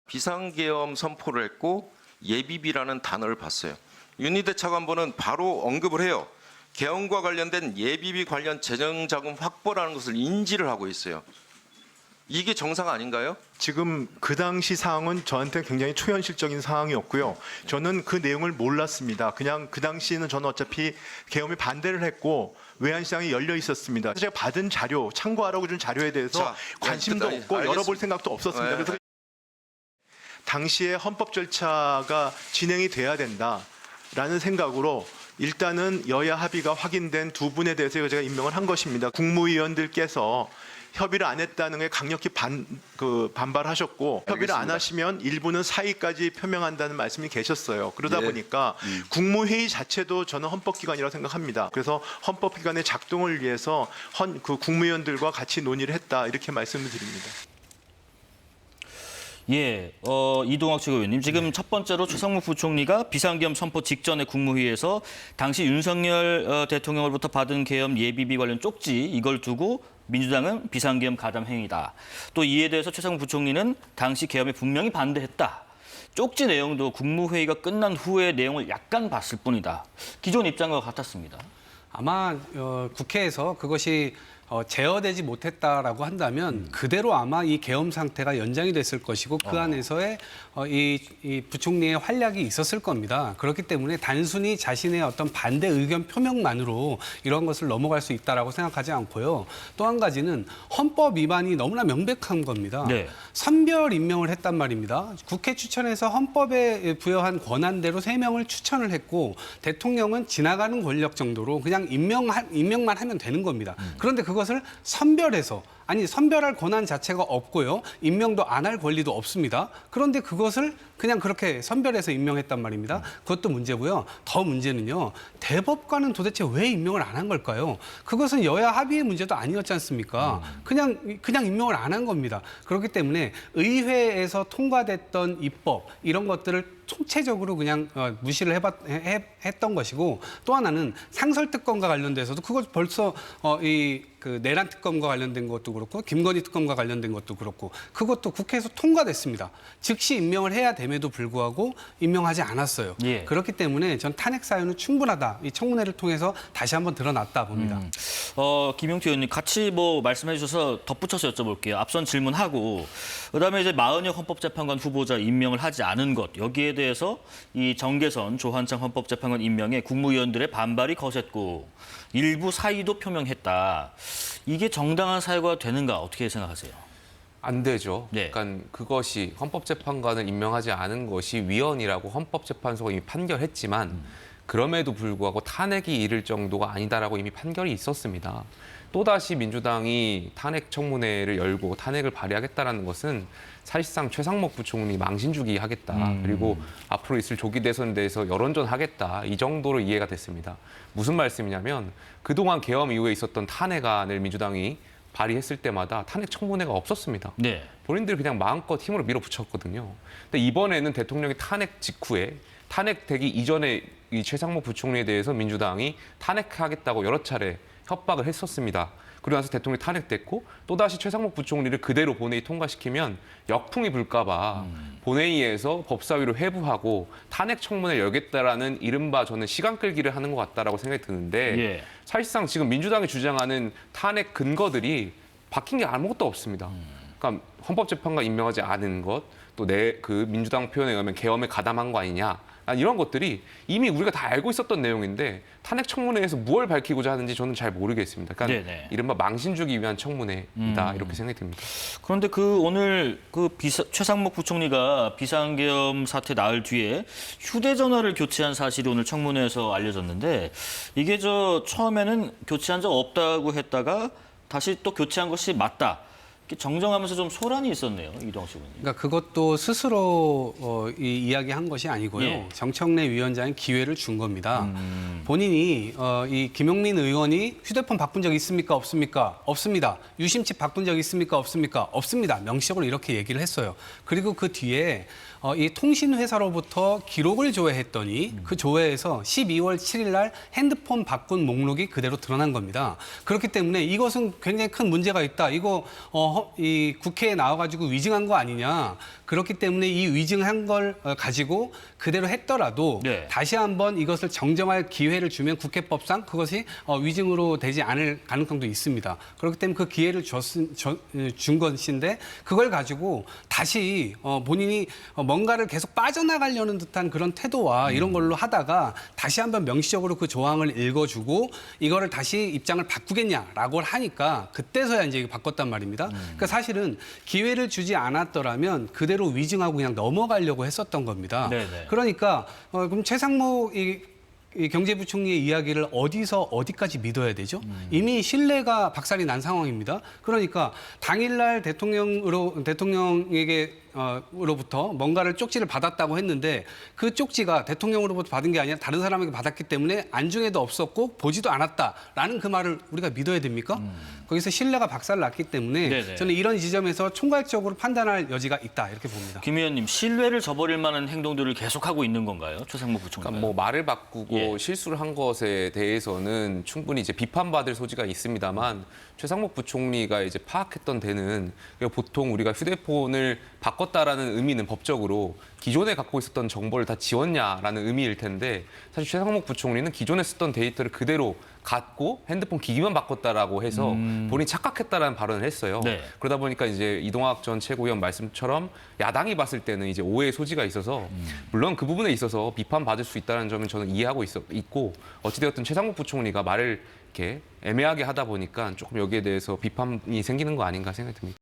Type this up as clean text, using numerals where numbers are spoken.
비상계엄 선포를 했고 예비비라는 단어를 봤어요. 윤희대 차관보는 바로 언급을 해요. 계엄과 관련된 예비비 관련 재정자금 확보라는 것을 인지를 하고 있어요. 이게 정상 아닌가요? 지금 그 당시 상황은 저한테 굉장히 초현실적인 상황이었고요. 저는 그 내용을 몰랐습니다. 그냥 그 당시에는 저는 어차피 계엄에 반대를 했고 외환시장이 열려 있었습니다. 제가 받은 자료, 참고하라고 준 자료에 대해서 자, 관심도 네, 없고 알겠습니다. 열어볼 생각도 없었습니다. 네. 그래서 당시에 헌법 절차가 진행이 돼야 된다라는 생각으로 일단은 여야 합의가 확인된 두 분에 대해서 제가 임명을 한 것입니다. 국무위원들께서 협의를 안 했다는 게 강력히 반발하셨고 협의를 안 알겠습니다. 하시면 일부는 사의까지 표명한다는 말씀이 계셨어요. 그러다 예. 보니까 국무회의 자체도 저는 헌법기관이라고 생각합니다. 그래서 헌법기관의 작동을 위해서 국무위원들과 같이 논의를 했다 이렇게 말씀을 드립니다. 예, 이동학 최고위원님, 지금 첫 번째로 최상목 부총리가 비상계엄 선포 직전에 국무회의에서 당시 윤석열 대통령으로부터 받은 계엄 예비비 관련 쪽지 이걸 두고 민주당은 비상계엄 가담 행위다. 또 이에 대해서 최상목 부총리는 당시 계엄에 분명히 반대했다. 쪽지 내용도 국무회의가 끝난 후에 내용을 약간 봤을 뿐이다. 기존 입장과 같았습니다. 아마 국회에서 그것이 제어되지 못했다라고 한다면 그대로 아마 이 계엄 상태가 연장이 됐을 것이고 그 안에서의 이 부총리의 활약이 있었을 겁니다. 그렇기 때문에 단순히 자신의 어떤 반대 의견 표명만으로 이런 것을 넘어갈 수 있다라고 생각하지 않고요. 또 한 가지는 헌법 위반이 너무나 명백한 겁니다. 네. 선별 임명을 했단 말입니다. 국회 추천에서 헌법에 부여한 권한대로 3명을 추천을 했고 대통령은 지나가는 권력 정도로 그냥 임명만 하면 되는 겁니다. 그런데 그것을 선별해서 선별할 권한 자체가 없고요. 임명도 안 할 권리도 없습니다. 그런데 그것을 그냥 그렇게 선별해서 임명했단 말입니다. 그것도 문제고요. 더 문제는요. 대법관은 도대체 왜 임명을 안 한 걸까요? 그것은 여야 합의의 문제도 아니었지 않습니까? 그냥 임명을 안 한 겁니다. 그렇기 때문에 의회에서 통과됐던 입법 이런 것들을 총체적으로 그냥 무시를 했던 것이고 또 하나는 상설특검과 관련돼서도 그것 벌써 그 내란 특검과 관련된 것도 그렇고 김건희 특검과 관련된 것도 그렇고 그것도 국회에서 통과됐습니다. 즉시 임명을 해야 됨에도 불구하고 임명하지 않았어요. 예. 그렇기 때문에 전 탄핵 사유는 충분하다. 이 청문회를 통해서 다시 한번 드러났다 봅니다. 김용태 의원님 같이 말씀해 주셔서 덧붙여서 여쭤볼게요. 앞선 질문하고 그다음에 이제 마은혁 헌법재판관 후보자 임명을 하지 않은 것 여기에 대해서 이 정계선 조한창 헌법재판관 임명에 국무위원들의 반발이 거셌고 일부 사의도 표명했다. 이게 정당한 사유가 되는가 어떻게 생각하세요? 안 되죠. 네. 그러니까 그것이 헌법재판관을 임명하지 않은 것이 위헌이라고 헌법재판소가 이미 판결했지만 그럼에도 불구하고 탄핵이 이를 정도가 아니다라고 이미 판결이 있었습니다. 또다시 민주당이 탄핵 청문회를 열고 탄핵을 발의하겠다라는 것은 사실상 최상목 부총리 망신 주기 하겠다. 그리고 앞으로 있을 조기 대선에 대해서 여론전 하겠다. 이 정도로 이해가 됐습니다. 무슨 말씀이냐면 그동안 계엄 이후에 있었던 탄핵안을 민주당이 발의했을 때마다 탄핵 청문회가 없었습니다. 네. 본인들이 그냥 마음껏 힘으로 밀어붙였거든요. 근데 이번에는 대통령이 탄핵 직후에 탄핵되기 이전에 이 최상목 부총리에 대해서 민주당이 탄핵하겠다고 여러 차례 협박을 했었습니다. 그러고 나서 대통령이 탄핵됐고 또다시 최상목 부총리를 그대로 본회의 통과시키면 역풍이 불까 봐 본회의에서 법사위로 회부하고 탄핵 청문회를 열겠다라는 이른바 저는 시간 끌기를 하는 것 같다라고 생각이 드는데 예. 사실상 지금 민주당이 주장하는 탄핵 근거들이 바뀐 게 아무것도 없습니다. 그러니까 헌법재판관 임명하지 않은 것, 또 그 민주당 표현에 의하면 계엄에 가담한 거 아니냐. 이런 것들이 이미 우리가 다 알고 있었던 내용인데 탄핵 청문회에서 무엇을 밝히고자 하는지 저는 잘 모르겠습니다. 그러니까 네네. 이른바 망신 주기 위한 청문회이다 이렇게 생각이 듭니다. 그런데 오늘 최상목 부총리가 비상계엄 사태 나흘 뒤에 휴대전화를 교체한 사실이 오늘 청문회에서 알려졌는데 이게 처음에는 교체한 적 없다고 했다가 다시 또 교체한 것이 맞다. 정정하면서 좀 소란이 있었네요, 이동학 의원님. 그러니까 그것도 스스로 이야기한 것이 아니고요. 예. 정청래 위원장이 기회를 준 겁니다. 본인이 이 김용민 의원이 휴대폰 바꾼 적 있습니까? 없습니까? 없습니다. 유심칩 바꾼 적 있습니까? 없습니까? 없습니다. 명시적으로 이렇게 얘기를 했어요. 그리고 그 뒤에 이 통신회사로부터 기록을 조회했더니 그 조회에서 12월 7일 날 핸드폰 바꾼 목록이 그대로 드러난 겁니다. 그렇기 때문에 이것은 굉장히 큰 문제가 있다. 이거 이 국회에 나와가지고 위증한 거 아니냐. 그렇기 때문에 이 위증한 걸 가지고 그대로 했더라도 네. 다시 한번 이것을 정정할 기회를 주면 국회법상 그것이 위증으로 되지 않을 가능성도 있습니다. 그렇기 때문에 그 기회를 준 것인데 그걸 가지고 다시 본인이 뭔가를 계속 빠져나가려는 듯한 그런 태도와 이런 걸로 하다가 다시 한번 명시적으로 그 조항을 읽어주고 이거를 다시 입장을 바꾸겠냐라고 하니까 그때서야 이제 바꿨단 말입니다. 그러니까 사실은 기회를 주지 않았더라면 그대로 위증하고 그냥 넘어가려고 했었던 겁니다. 네네. 그러니까 그럼 최상목 이 경제부총리의 이야기를 어디서 어디까지 믿어야 되죠? 이미 신뢰가 박살이 난 상황입니다. 그러니까 당일날 대통령에게 로부터 뭔가를 쪽지를 받았다고 했는데 그 쪽지가 대통령으로부터 받은 게 아니라 다른 사람에게 받았기 때문에 안중에도 없었고 보지도 않았다라는 그 말을 우리가 믿어야 됩니까? 거기서 신뢰가 박살났기 때문에 네네. 저는 이런 지점에서 총괄적으로 판단할 여지가 있다 이렇게 봅니다. 김 의원님, 신뢰를 저버릴 만한 행동들을 계속하고 있는 건가요? 최상목 부총리가. 그러니까 뭐 말을 바꾸고 예. 실수를 한 것에 대해서는 충분히 이제 비판받을 소지가 있습니다만 최상목 부총리가 이제 파악했던 데는 보통 우리가 휴대폰을 바꿨다라는 의미는 법적으로 기존에 갖고 있었던 정보를 다 지웠냐라는 의미일 텐데 사실 최상목 부총리는 기존에 쓰던 데이터를 그대로 갖고 핸드폰 기기만 바꿨다라고 해서 본인이 착각했다라는 발언을 했어요. 네. 그러다 보니까 이제 이동학 전 최고위원 말씀처럼 야당이 봤을 때는 이제 오해의 소지가 있어서 물론 그 부분에 있어서 비판받을 수 있다는 점은 저는 이해하고 있고 어찌되었든 최상목 부총리가 말을 이렇게 애매하게 하다 보니까 조금 여기에 대해서 비판이 생기는 거 아닌가 생각이 듭니다.